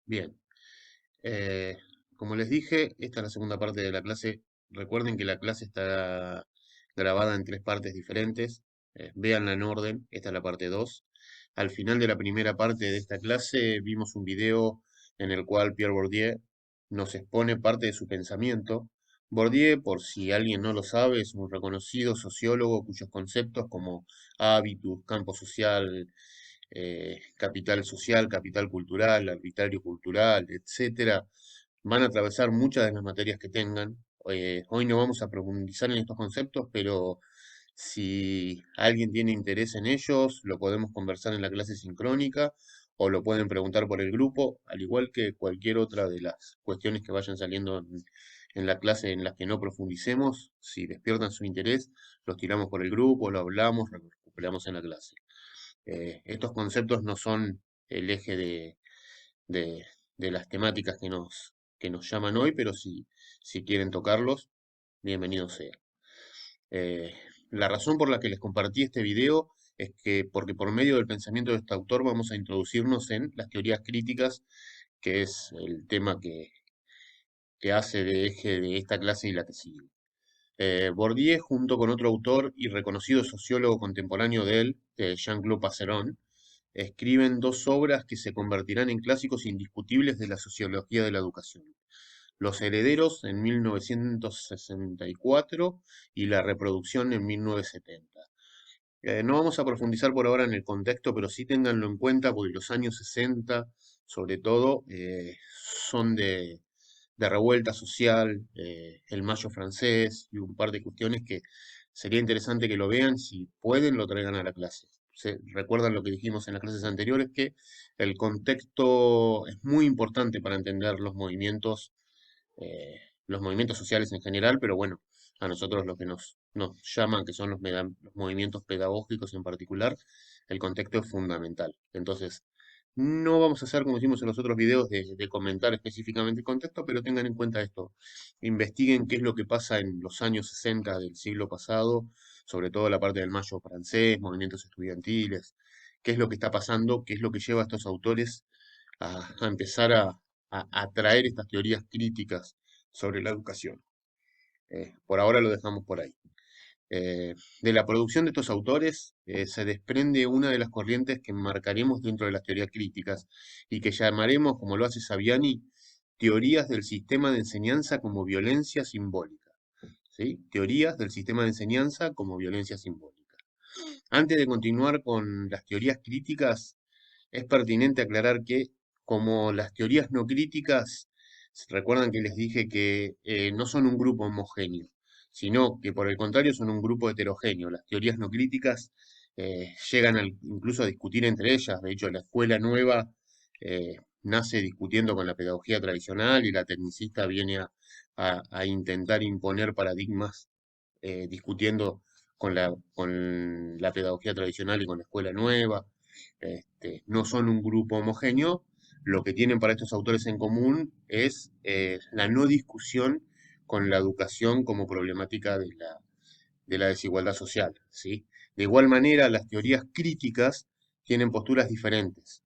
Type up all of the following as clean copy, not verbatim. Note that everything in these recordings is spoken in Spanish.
Bien, eh, como les dije, esta es la segunda parte de la clase. Recuerden que la clase está grabada en tres partes diferentes. Véanla en orden, esta es la parte 2. Al final de la primera parte de esta clase vimos un video en el cual Pierre Bourdieu nos expone parte de su pensamiento. Bourdieu, por si alguien no lo sabe, es un reconocido sociólogo cuyos conceptos como hábitus, campo social, capital social, capital cultural, arbitrario cultural, etcétera, van a atravesar muchas de las materias que tengan. Hoy no vamos a profundizar en estos conceptos, pero si alguien tiene interés en ellos, lo podemos conversar en la clase sincrónica o lo pueden preguntar por el grupo, al igual que cualquier otra de las cuestiones que vayan saliendo en la clase en las que no profundicemos. Si despiertan su interés, los tiramos por el grupo, lo hablamos, lo recuperamos en la clase. Estos conceptos no son el eje de- de las temáticas que nos llaman hoy, pero si quieren tocarlos, bienvenido sea. Eh, la razón por la que les compartí este video es que porque por medio del pensamiento de este autor vamos a introducirnos en las teorías críticas, que es el tema que hace de eje de esta clase y la que sigue. Bourdieu, junto con otro autor y reconocido sociólogo contemporáneo de él, Jean-Claude Passeron, escriben dos obras que se convertirán en clásicos indiscutibles de la sociología de la educación. Los herederos en 1964 y la reproducción en 1970. No vamos a profundizar por ahora en el contexto, pero sí ténganlo en cuenta porque los años 60, sobre todo, son de revuelta social, el Mayo francés y un par de cuestiones que sería interesante que lo vean. Si pueden, lo traigan a la clase. Recuerdan lo que dijimos en las clases anteriores, que el contexto es muy importante para entender los movimientos sociales en general, pero bueno, a nosotros lo que nos llaman, que son los movimientos pedagógicos en particular, el contexto es fundamental. Entonces, no vamos a hacer como hicimos en los otros videos de comentar específicamente el contexto, pero tengan en cuenta esto. Investiguen qué es lo que pasa en los años 60 del siglo pasado, sobre todo la parte del Mayo francés, movimientos estudiantiles, qué es lo que está pasando, qué es lo que lleva a estos autores a empezar a traer estas teorías críticas sobre la educación. Por ahora lo dejamos por ahí. De la producción de estos autores se desprende una de las corrientes que enmarcaremos dentro de las teorías críticas y que llamaremos, como lo hace Saviani, teorías del sistema de enseñanza como violencia simbólica. ¿Sí? Teorías del sistema de enseñanza como violencia simbólica. Antes de continuar con las teorías críticas, es pertinente aclarar que, como las teorías no críticas, recuerdan que les dije que no son un grupo homogéneo, sino que por el contrario son un grupo heterogéneo. Las teorías no críticas llegan incluso a discutir entre ellas. De hecho, la escuela nueva nace discutiendo con la pedagogía tradicional y la tecnicista viene a intentar imponer paradigmas discutiendo con la pedagogía tradicional y con la escuela nueva. No son un grupo homogéneo. Lo que tienen para estos autores en común es la no discusión con la educación como problemática de la desigualdad social, ¿sí? De igual manera, las teorías críticas tienen posturas diferentes,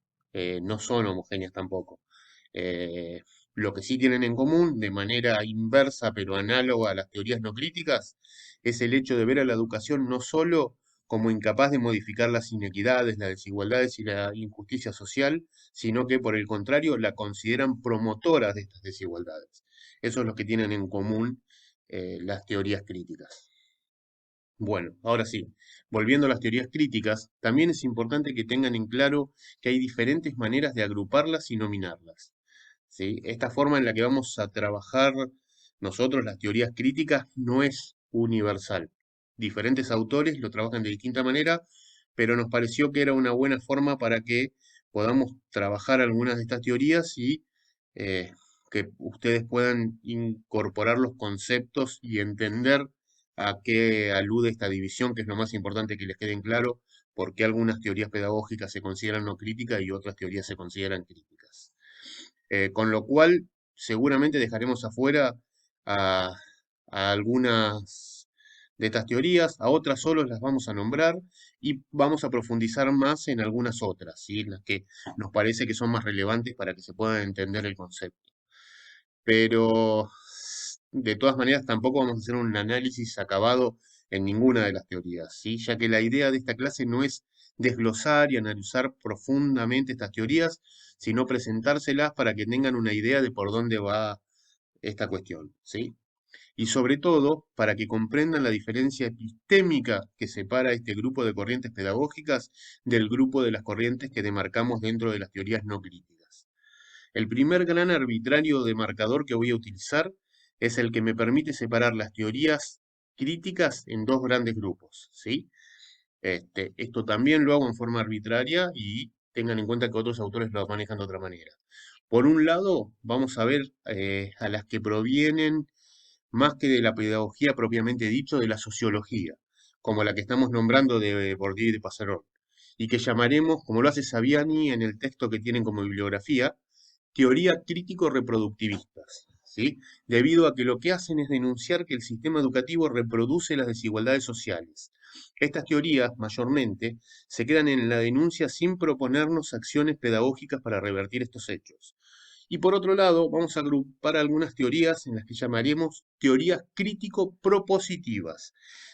no son homogéneas tampoco. Eh, lo que sí tienen en común, de manera inversa pero análoga a las teorías no críticas, es el hecho de ver a la educación no solo como incapaz de modificar las inequidades, las desigualdades y la injusticia social, sino que por el contrario la consideran promotoras de estas desigualdades. Eso es lo que tienen en común las teorías críticas. Bueno, ahora sí, volviendo a las teorías críticas, también es importante que tengan en claro que hay diferentes maneras de agruparlas y nominarlas. ¿Sí? Esta forma en la que vamos a trabajar nosotros las teorías críticas no es universal. Diferentes autores lo trabajan de distinta manera, pero nos pareció que era una buena forma para que podamos trabajar algunas de estas teorías y eh, que ustedes puedan incorporar los conceptos y entender a qué alude esta división, que es lo más importante que les quede en claro, por qué algunas teorías pedagógicas se consideran no críticas y otras teorías se consideran críticas. Con lo cual, seguramente dejaremos afuera a algunas de estas teorías, a otras solo las vamos a nombrar y vamos a profundizar más en algunas otras, ¿sí? Las que nos parece que son más relevantes para que se pueda entender el concepto. Pero de todas maneras tampoco vamos a hacer un análisis acabado en ninguna de las teorías, ¿sí? Ya que la idea de esta clase no es desglosar y analizar profundamente estas teorías, sino presentárselas para que tengan una idea de por dónde va esta cuestión, ¿sí? Y sobre todo para que comprendan la diferencia epistémica que separa este grupo de corrientes pedagógicas del grupo de las corrientes que demarcamos dentro de las teorías no críticas. El primer gran arbitrario demarcador que voy a utilizar es el que me permite separar las teorías críticas en dos grandes grupos, ¿sí? Esto también lo hago en forma arbitraria y tengan en cuenta que otros autores lo manejan de otra manera. Por un lado, vamos a ver a las que provienen más que de la pedagogía propiamente dicho, de la sociología, como la que estamos nombrando de Bourdieu y de Passerón, y que llamaremos, como lo hace Saviani en el texto que tienen como bibliografía, teoría crítico-reproductivistas, ¿sí? Debido a que lo que hacen es denunciar que el sistema educativo reproduce las desigualdades sociales. Estas teorías, mayormente, se quedan en la denuncia sin proponernos acciones pedagógicas para revertir estos hechos. Y por otro lado, vamos a agrupar algunas teorías en las que llamaremos teorías crítico-propositivas,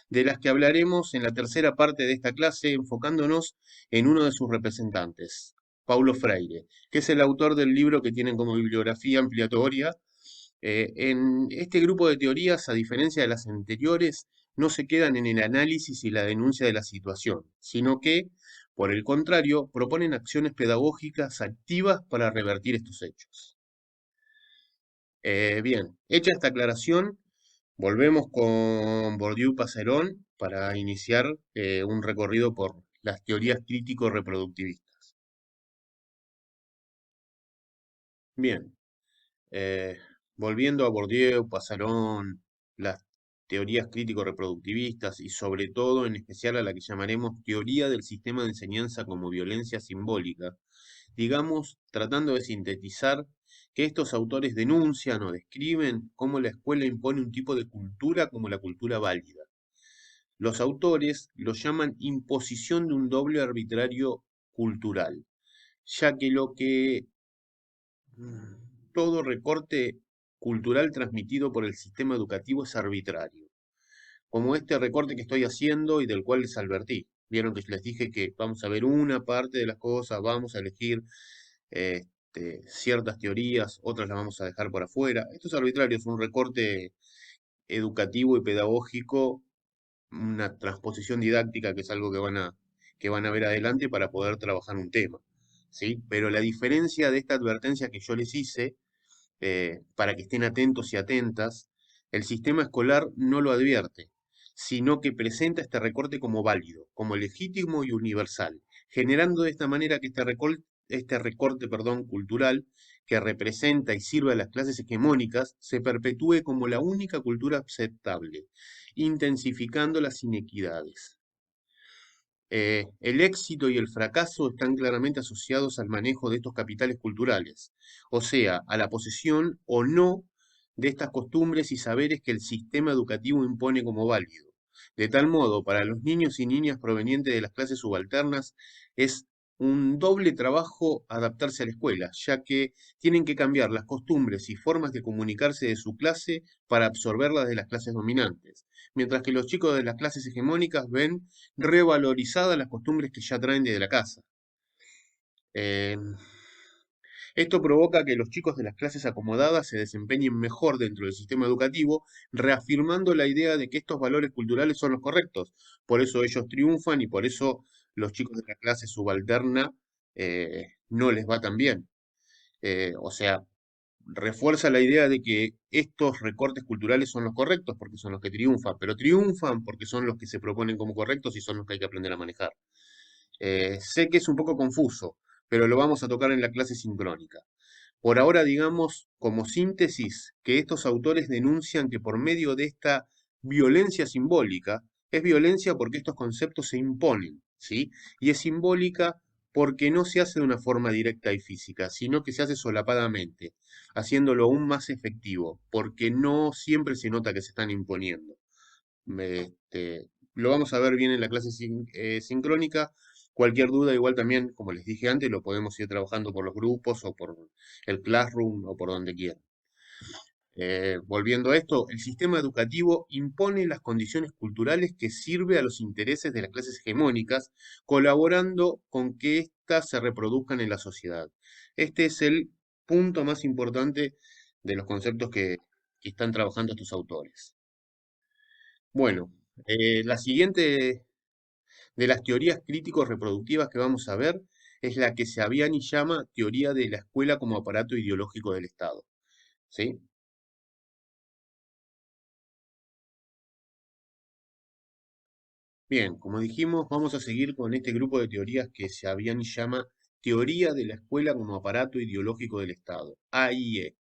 de las que hablaremos en la tercera parte de esta clase, enfocándonos en uno de sus representantes, Paulo Freire, que es el autor del libro que tienen como bibliografía ampliatoria. En este grupo de teorías, a diferencia de las anteriores, no se quedan en el análisis y la denuncia de la situación, sino que, por el contrario, proponen acciones pedagógicas activas para revertir estos hechos. Bien, hecha esta aclaración, volvemos con Bourdieu Passerón para iniciar un recorrido por las teorías crítico-reproductivistas. Bien, eh, volviendo a Bourdieu, Passerón, las teorías crítico-reproductivistas y sobre todo en especial a la que llamaremos teoría del sistema de enseñanza como violencia simbólica, digamos, tratando de sintetizar que estos autores denuncian o describen cómo la escuela impone un tipo de cultura como la cultura válida. Los autores lo llaman imposición de un doble arbitrario cultural, ya que todo recorte cultural transmitido por el sistema educativo es arbitrario, como este recorte que estoy haciendo y del cual les advertí. Vieron que les dije que vamos a ver una parte de las cosas, vamos a elegir ciertas teorías, otras las vamos a dejar por afuera. Esto es arbitrario, es un recorte educativo y pedagógico, una transposición didáctica que es algo que van a ver adelante para poder trabajar un tema, ¿sí? Pero la diferencia de esta advertencia que yo les hice, para que estén atentos y atentas, el sistema escolar no lo advierte, sino que presenta este recorte como válido, como legítimo y universal, generando de esta manera que este recorte, perdón, cultural, que representa y sirve a las clases hegemónicas, se perpetúe como la única cultura aceptable, intensificando las inequidades. El éxito y el fracaso están claramente asociados al manejo de estos capitales culturales, o sea, a la posesión o no de estas costumbres y saberes que el sistema educativo impone como válido. De tal modo, para los niños y niñas provenientes de las clases subalternas es un doble trabajo adaptarse a la escuela, ya que tienen que cambiar las costumbres y formas de comunicarse de su clase para absorberlas de las clases dominantes, mientras que los chicos de las clases hegemónicas ven revalorizadas las costumbres que ya traen desde la casa. Eh, Esto provoca que los chicos de las clases acomodadas se desempeñen mejor dentro del sistema educativo, reafirmando la idea de que estos valores culturales son los correctos. Por eso ellos triunfan y por eso los chicos de la clase subalterna no les va tan bien. O sea, refuerza la idea de que estos recortes culturales son los correctos porque son los que triunfan, pero triunfan porque son los que se proponen como correctos y son los que hay que aprender a manejar. Sé que es un poco confuso, pero lo vamos a tocar en la clase sincrónica. Por ahora, digamos, como síntesis, que estos autores denuncian que por medio de esta violencia simbólica, es violencia porque estos conceptos se imponen, ¿sí? Y es simbólica porque no se hace de una forma directa y física, sino que se hace solapadamente, haciéndolo aún más efectivo, porque no siempre se nota que se están imponiendo. lo vamos a ver bien en la clase sincrónica. Cualquier duda, igual también, como les dije antes, lo podemos ir trabajando por los grupos o por el Classroom o por donde quieran. Volviendo a esto, el sistema educativo impone las condiciones culturales que sirve a los intereses de las clases hegemónicas, colaborando con que éstas se reproduzcan en la sociedad. Este es el punto más importante de los conceptos que están trabajando estos autores. Bueno, la siguiente de las teorías críticos reproductivas que vamos a ver es la que Saviani llama teoría de la escuela como aparato ideológico del Estado. ¿Sí? Bien, como dijimos, vamos a seguir con este grupo de teorías que Saviani llama teoría de la escuela como aparato ideológico del Estado, AIE.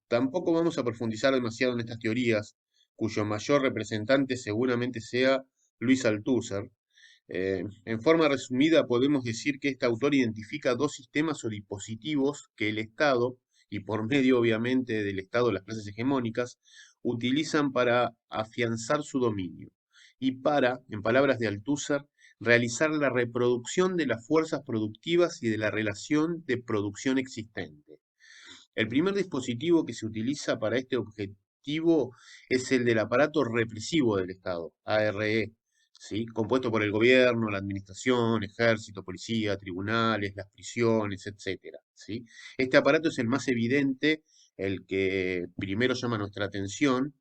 Tampoco vamos a profundizar demasiado en estas teorías, cuyo mayor representante seguramente sea Luis Althusser. En forma resumida, podemos decir que este autor identifica dos sistemas o dispositivos que el Estado, y por medio obviamente del Estado las clases hegemónicas, utilizan para afianzar su dominio y para, en palabras de Althusser, realizar la reproducción de las fuerzas productivas y de la relación de producción existente. El primer dispositivo que se utiliza para este objetivo es el del aparato represivo del Estado, ARE, ¿sí? Compuesto por el gobierno, la administración, ejército, policía, tribunales, las prisiones, etcétera, ¿sí? Este aparato es el más evidente, el que primero llama nuestra atención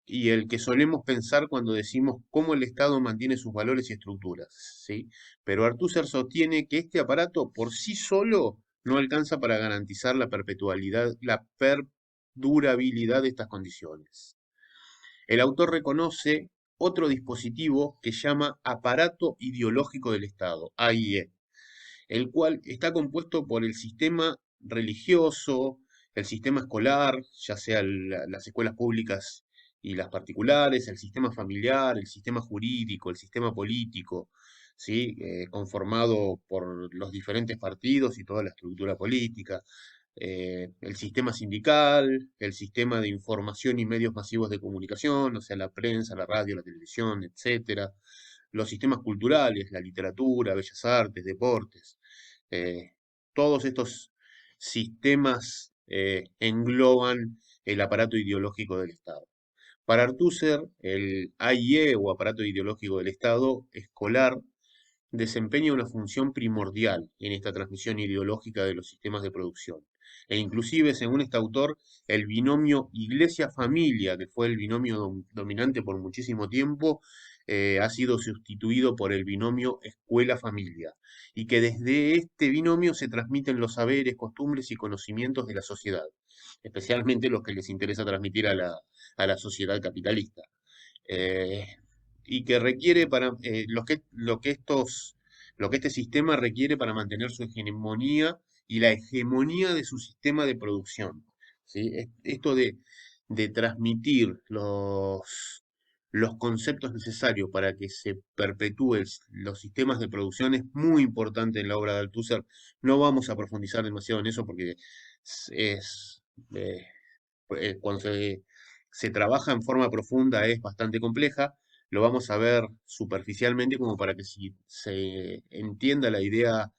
y el que solemos pensar cuando decimos cómo el Estado mantiene sus valores y estructuras, ¿sí? Pero Althusser sostiene que este aparato por sí solo no alcanza para garantizar la perdurabilidad de estas condiciones. El autor reconoce otro dispositivo que llama aparato ideológico del Estado, AIE, el cual está compuesto por el sistema religioso, el sistema escolar, ya sea las escuelas públicas y las particulares, el sistema familiar, el sistema jurídico, el sistema político, ¿sí? Conformado por los diferentes partidos y toda la estructura política, el sistema sindical, el sistema de información y medios masivos de comunicación, o sea, la prensa, la radio, la televisión, etcétera, los sistemas culturales, la literatura, bellas artes, deportes. eh, Todos estos sistemas engloban el aparato ideológico del Estado. Para Althusser, el AIE o aparato ideológico del Estado escolar desempeña una función primordial en esta transmisión ideológica de los sistemas de producción. E inclusive, según este autor, el binomio iglesia-familia, que fue el binomio dominante por muchísimo tiempo, ha sido sustituido por el binomio escuela-familia, y que desde este binomio se transmiten los saberes, costumbres y conocimientos de la sociedad, especialmente los que les interesa transmitir a la sociedad capitalista. Eh, y que requiere para lo que este sistema requiere para mantener su hegemonía y la hegemonía de su sistema de producción. ¿Sí? Esto de transmitir los conceptos necesarios para que se perpetúen los sistemas de producción es muy importante en la obra de Althusser. No vamos a profundizar demasiado en eso porque es, eh, cuando se trabaja en forma profunda es bastante compleja. Lo vamos a ver superficialmente como para que se entienda la idea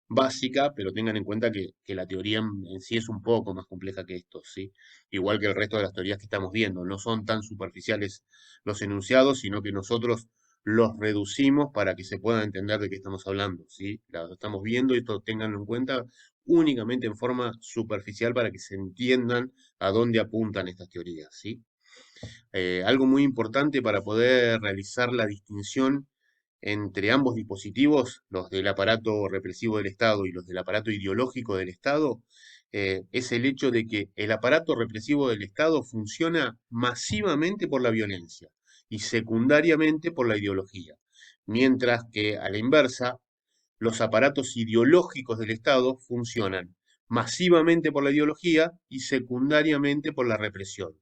básica, pero tengan en cuenta que la teoría en sí es un poco más compleja que esto, ¿sí? Igual que el resto de las teorías que estamos viendo. No son tan superficiales los enunciados, sino que nosotros los reducimos para que se pueda entender de qué estamos hablando, ¿sí? Lo estamos viendo y esto tenganlo en cuenta únicamente en forma superficial para que se entiendan a dónde apuntan estas teorías, ¿sí? Algo muy importante para poder realizar la distinción entre ambos dispositivos, los del aparato represivo del Estado y los del aparato ideológico del Estado, es el hecho de que el aparato represivo del Estado funciona masivamente por la violencia y secundariamente por la ideología, mientras que a la inversa, los aparatos ideológicos del Estado funcionan masivamente por la ideología y secundariamente por la represión,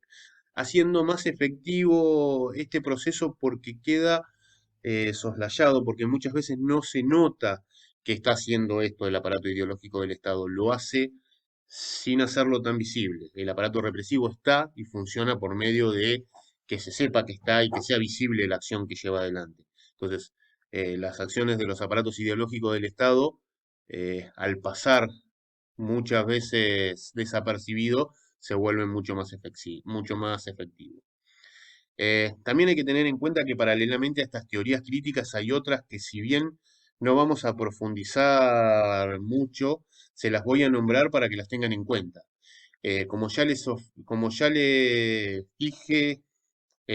haciendo más efectivo este proceso porque queda soslayado, porque muchas veces no se nota que está haciendo esto el aparato ideológico del Estado, lo hace sin hacerlo tan visible. El aparato represivo está y funciona por medio de que se sepa que está y que sea visible la acción que lleva adelante. Entonces, las acciones de los aparatos ideológicos del Estado, al pasar muchas veces desapercibido, se vuelven mucho más efectivos. También hay que tener en cuenta que paralelamente a estas teorías críticas hay otras que si bien no vamos a profundizar mucho, se las voy a nombrar para que las tengan en cuenta. Como ya les dije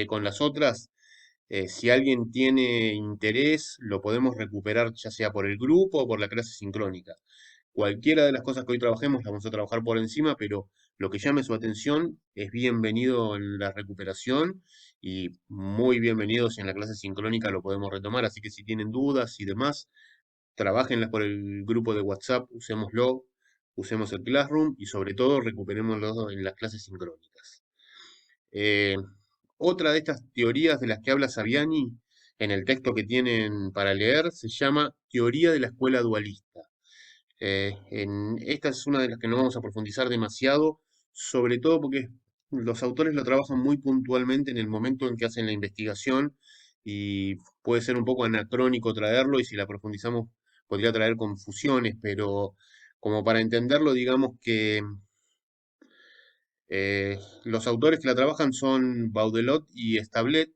con las otras, si alguien tiene interés, lo podemos recuperar ya sea por el grupo o por la clase sincrónica. Cualquiera de las cosas que hoy trabajemos las vamos a trabajar por encima, pero lo que llame su atención es bienvenido en la recuperación y muy bienvenido si en la clase sincrónica lo podemos retomar. Así que si tienen dudas y demás, trabajenlas por el grupo de WhatsApp, usémoslo, usemos el Classroom y sobre todo recuperémoslo en las clases sincrónicas. Eh, Otra de estas teorías de las que habla Saviani en el texto que tienen para leer se llama Teoría de la Escuela Dualista. Esta es una de las que no vamos a profundizar demasiado, sobre todo porque los autores lo trabajan muy puntualmente en el momento en que hacen la investigación y puede ser un poco anacrónico traerlo y si la profundizamos podría traer confusiones, pero como para entenderlo, digamos que los autores que la trabajan son Baudelot y Stablet,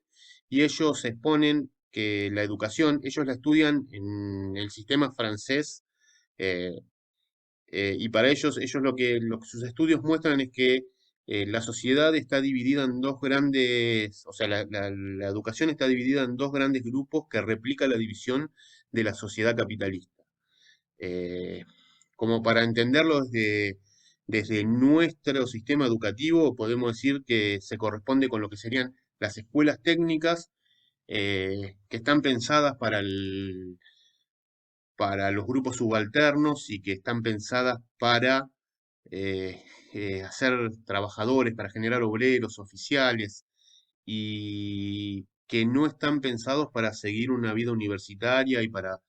y ellos exponen que la educación, ellos la estudian en el sistema francés, eh, y para ellos lo que sus estudios muestran es que la sociedad está dividida en dos grandes, o sea, la educación está dividida en dos grandes grupos que replica la división de la sociedad capitalista. Eh, Como para entenderlo desde nuestro sistema educativo, podemos decir que se corresponde con lo que serían las escuelas técnicas que están pensadas para los grupos subalternos y que están pensadas para eh, hacer trabajadores, para generar obreros, oficiales, y que no están pensados para seguir una vida universitaria y para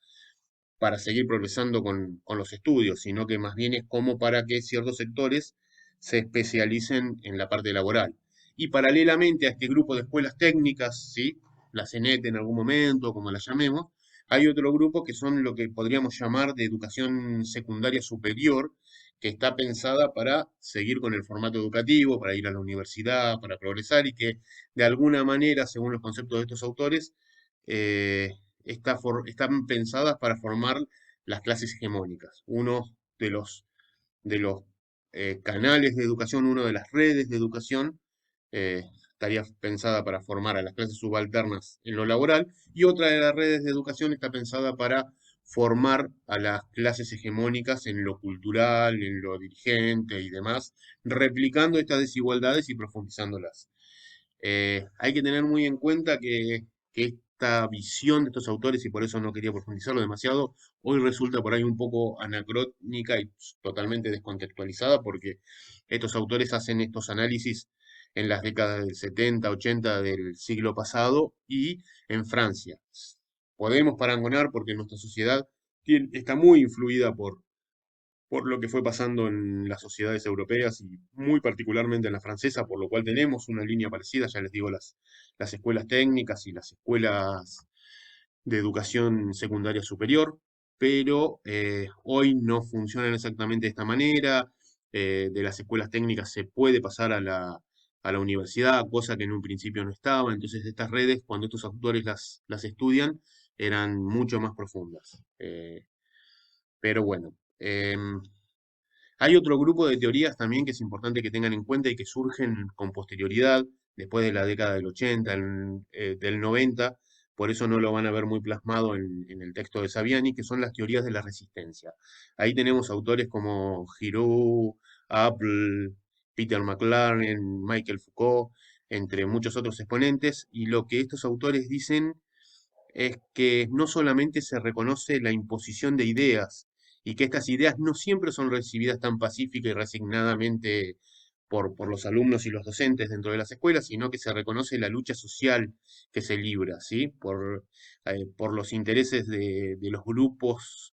seguir progresando con los estudios, sino que más bien es como para que ciertos sectores se especialicen en la parte laboral. Y paralelamente a este grupo de escuelas técnicas, ¿sí? La CENET en algún momento, como la llamemos, hay otro grupo que son lo que podríamos llamar de educación secundaria superior, que está pensada para seguir con el formato educativo, para ir a la universidad, para progresar y que de alguna manera, según los conceptos de estos autores, eh, están pensadas para formar las clases hegemónicas. Uno de los canales de educación, una de las redes de educación, eh, estaría pensada para formar a las clases subalternas en lo laboral, y otra de las redes de educación está pensada para formar a las clases hegemónicas en lo cultural, en lo dirigente y demás, replicando estas desigualdades y profundizándolas. Hay que tener muy en cuenta que esta visión de estos autores, y por eso no quería profundizarlo demasiado, hoy resulta por ahí un poco anacrónica y totalmente descontextualizada, porque estos autores hacen estos análisis en las décadas del 70, 80 del siglo pasado y en Francia. Podemos parangonar porque nuestra sociedad está muy influida por lo que fue pasando en las sociedades europeas y muy particularmente en la francesa, por lo cual tenemos una línea parecida, ya les digo, las escuelas técnicas y las escuelas de educación secundaria superior, pero hoy no funcionan exactamente de esta manera. De las escuelas técnicas se puede pasar a la universidad, cosa que en un principio no estaba. Entonces estas redes, cuando estos autores las estudian, eran mucho más profundas. Pero bueno. Hay otro grupo de teorías también que es importante que tengan en cuenta y que surgen con posterioridad, después de la década del 80, del 90, por eso no lo van a ver muy plasmado en el texto de Saviani, que son las teorías de la resistencia. Ahí tenemos autores como Giroux, Apple, Peter McLaren, Michael Foucault, entre muchos otros exponentes, y lo que estos autores dicen es que no solamente se reconoce la imposición de ideas y que estas ideas no siempre son recibidas tan pacífica y resignadamente por los alumnos y los docentes dentro de las escuelas, sino que se reconoce la lucha social que se libra, ¿sí? Por los intereses de los grupos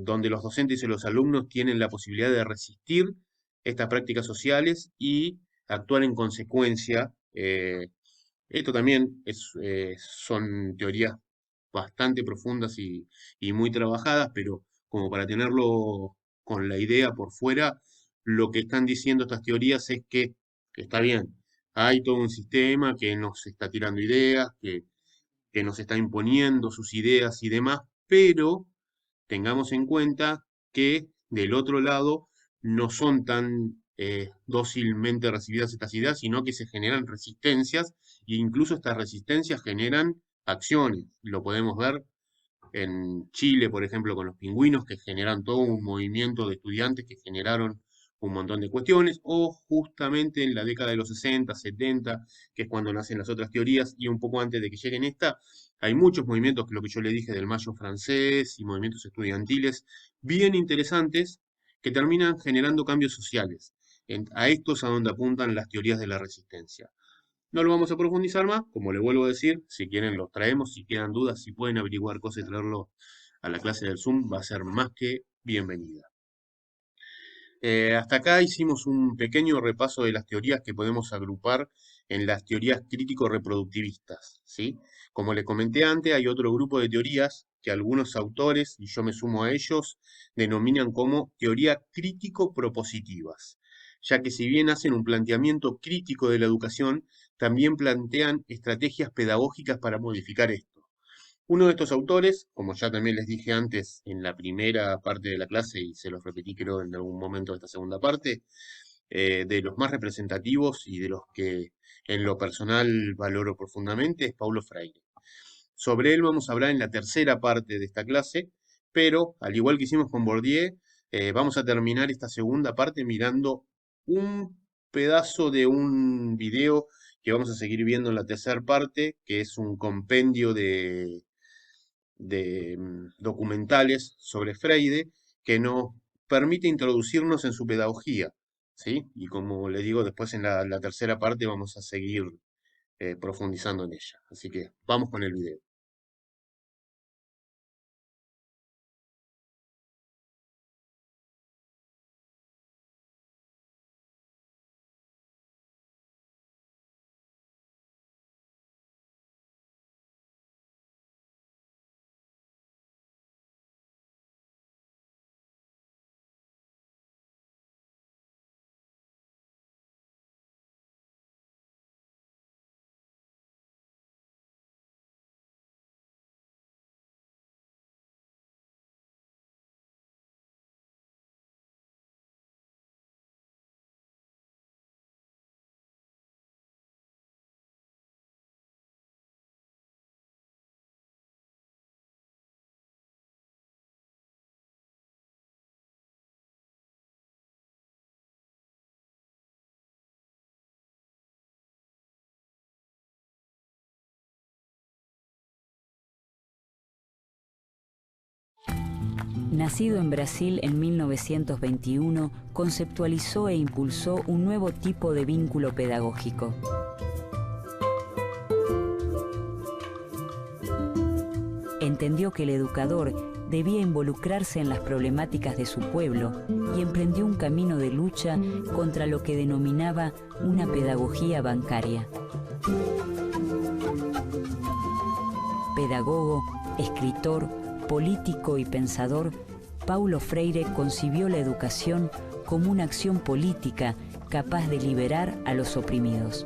donde los docentes y los alumnos tienen la posibilidad de resistir estas prácticas sociales y actuar en consecuencia. Esto también son teorías bastante profundas y muy trabajadas, pero como para tenerlo con la idea por fuera, lo que están diciendo estas teorías es que está bien, hay todo un sistema que nos está tirando ideas, que nos está imponiendo sus ideas y demás, pero tengamos en cuenta que del otro lado no son tan dócilmente recibidas estas ideas, sino que se generan resistencias e incluso estas resistencias generan acciones. Lo podemos ver en Chile, por ejemplo, con los pingüinos, que generan todo un movimiento de estudiantes que generaron un montón de cuestiones, o justamente en la década de los 60, 70, que es cuando nacen las otras teorías, y un poco antes de que lleguen esta, hay muchos movimientos, que lo que yo le dije del Mayo francés y movimientos estudiantiles bien interesantes que terminan generando cambios sociales. A esto es a donde apuntan las teorías de la resistencia. No lo vamos a profundizar más, como le vuelvo a decir, si quieren los traemos, si quedan dudas, si pueden averiguar cosas y traerlo a la clase del Zoom, va a ser más que bienvenida. Hasta acá hicimos un pequeño repaso de las teorías que podemos agrupar en las teorías crítico-reproductivistas, ¿sí? Como le comenté antes, hay otro grupo de teorías que algunos autores, y yo me sumo a ellos, denominan como teoría crítico-propositivas, ya que si bien hacen un planteamiento crítico de la educación, también plantean estrategias pedagógicas para modificar esto. Uno de estos autores, como ya también les dije antes en la primera parte de la clase y se los repetí creo en algún momento de esta segunda parte, de los más representativos y de los que en lo personal valoro profundamente es Paulo Freire. Sobre él vamos a hablar en la tercera parte de esta clase, pero al igual que hicimos con Bourdieu, vamos a terminar esta segunda parte mirando un pedazo de un video que vamos a seguir viendo en la tercera parte, que es un compendio de documentales sobre Freire que nos permite introducirnos en su pedagogía, ¿sí? Y como les digo, después en la tercera parte vamos a seguir profundizando en ella. Así que vamos con el video. Nacido en Brasil en 1921, conceptualizó e impulsó un nuevo tipo de vínculo pedagógico. Entendió que el educador debía involucrarse en las problemáticas de su pueblo y emprendió un camino de lucha contra lo que denominaba una pedagogía bancaria. Pedagogo, escritor, político y pensador, Paulo Freire concibió la educación como una acción política capaz de liberar a los oprimidos.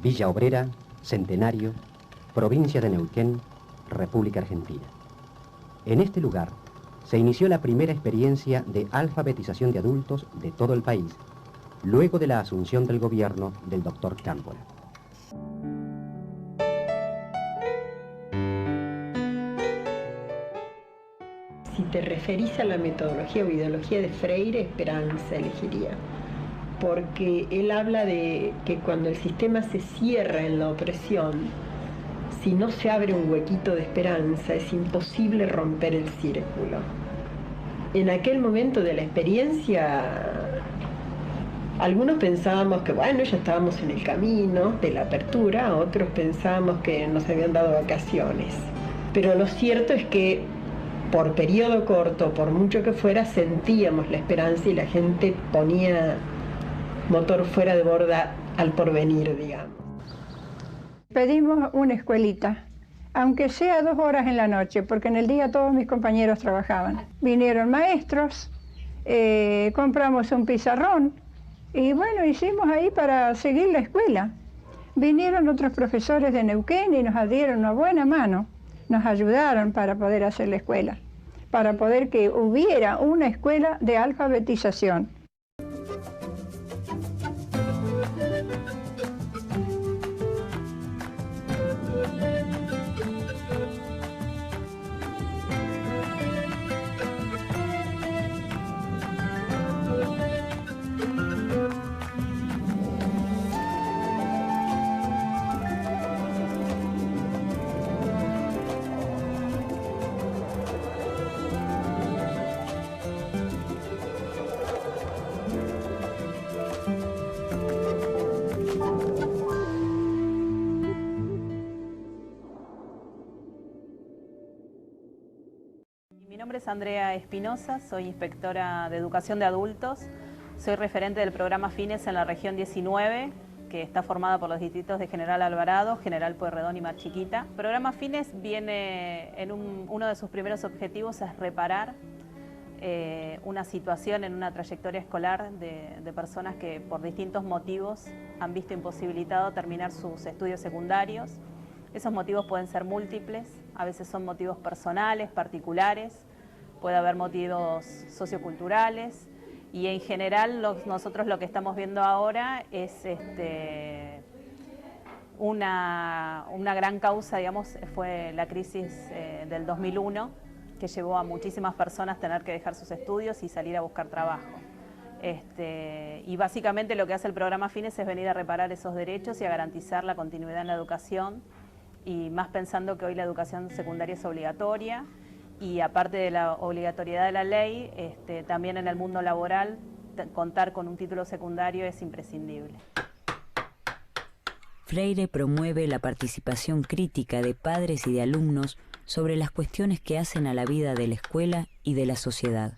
Villa Obrera, Centenario, provincia de Neuquén, República Argentina. En este lugar se inició la primera experiencia de alfabetización de adultos de todo el país, luego de la asunción del gobierno del doctor Cámpora. si te referís a la metodología o ideología de Freire, esperanza elegiría. Porque él habla de que cuando el sistema se cierra en la opresión, si no se abre un huequito de esperanza, es imposible romper el círculo. En aquel momento de la experiencia, algunos pensábamos que, bueno, ya estábamos en el camino de la apertura, otros pensábamos que nos habían dado vacaciones. Pero lo cierto es que por periodo corto, por mucho que fuera, sentíamos la esperanza y la gente ponía motor fuera de borda al porvenir, digamos. Pedimos una escuelita, aunque sea 2 horas en la noche, porque en el día todos mis compañeros trabajaban. Vinieron maestros, compramos un pizarrón y bueno, hicimos ahí para seguir la escuela. Vinieron otros profesores de Neuquén y nos dieron una buena mano, nos ayudaron para poder hacer la escuela, para poder que hubiera una escuela de alfabetización. Mi nombre es Andrea Espinosa, soy inspectora de educación de adultos, soy referente del programa Fines en la región 19, que está formada por los distritos de General Alvarado, General Pueyrredón y Mar Chiquita. El programa Fines viene en uno de sus primeros objetivos es reparar una situación en una trayectoria escolar de personas que por distintos motivos han visto imposibilitado terminar sus estudios secundarios. Esos motivos pueden ser múltiples, a veces son motivos personales, particulares, puede haber motivos socioculturales y en general nosotros lo que estamos viendo ahora es una gran causa, digamos, fue la crisis del 2001 que llevó a muchísimas personas a tener que dejar sus estudios y salir a buscar trabajo. Y básicamente lo que hace el programa Fines es venir a reparar esos derechos y a garantizar la continuidad en la educación, y más pensando que hoy la educación secundaria es obligatoria y aparte de la obligatoriedad de la ley, también en el mundo laboral contar con un título secundario es imprescindible. Freire promueve la participación crítica de padres y de alumnos sobre las cuestiones que hacen a la vida de la escuela y de la sociedad.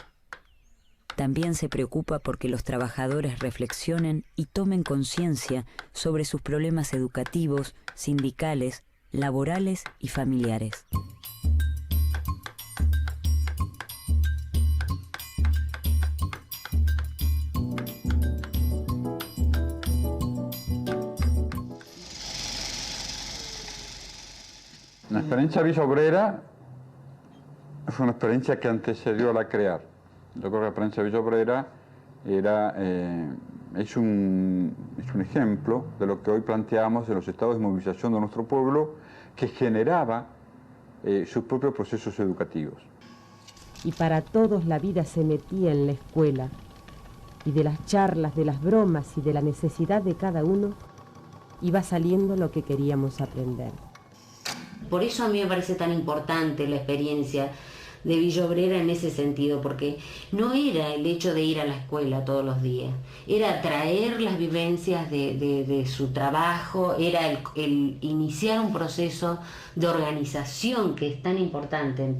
También se preocupa porque los trabajadores reflexionen y tomen conciencia sobre sus problemas educativos, sindicales, laborales y familiares. La experiencia Villa Obrera fue una experiencia que antecedió a la CREAR. Yo creo que la experiencia Villa Obrera es un ejemplo de lo que hoy planteamos de los estados de movilización de nuestro pueblo, que generaba sus propios procesos educativos. Y para todos la vida se metía en la escuela, y de las charlas, de las bromas y de la necesidad de cada uno, iba saliendo lo que queríamos aprender. Por eso a mí me parece tan importante la experiencia de Villa Obrera en ese sentido, porque no era el hecho de ir a la escuela todos los días, era traer las vivencias de su trabajo, era el iniciar un proceso de organización que es tan importante en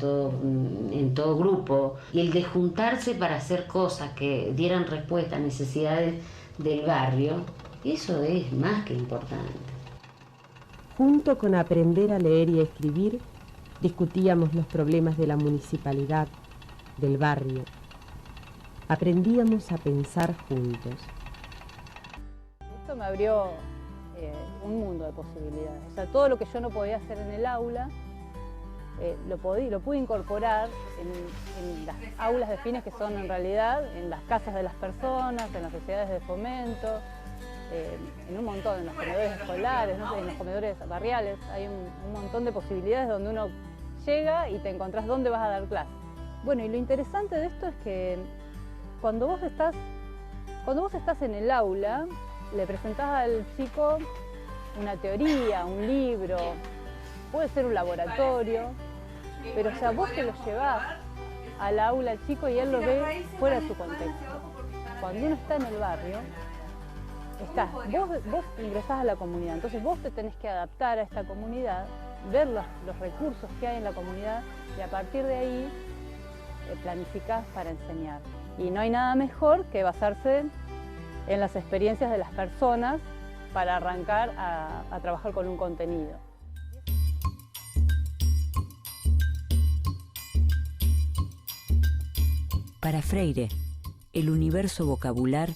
todo grupo, y el de juntarse para hacer cosas que dieran respuesta a necesidades del barrio, eso es más que importante. Junto con aprender a leer y a escribir, discutíamos los problemas de la municipalidad, del barrio. Aprendíamos a pensar juntos. Esto me abrió un mundo de posibilidades. O sea, todo lo que yo no podía hacer en el aula, lo pude incorporar en las aulas de Fines, que son en realidad en las casas de las personas, en las sociedades de fomento, en un montón, en los comedores escolares, ¿no? En los comedores barriales. Hay un montón de posibilidades donde uno llega y te encontrás dónde vas a dar clase. Bueno, y lo interesante de esto es que cuando vos estás en el aula, le presentás al chico una teoría, un libro, puede ser un laboratorio, pero o sea, vos te lo llevás al aula al chico y él lo ve fuera de su contexto. Cuando uno está en el barrio, vos ingresás a la comunidad, entonces vos te tenés que adaptar a esta comunidad, ver los recursos que hay en la comunidad y a partir de ahí planificás para enseñar. Y no hay nada mejor que basarse en las experiencias de las personas para arrancar a trabajar con un contenido. Para Freire, el universo vocabular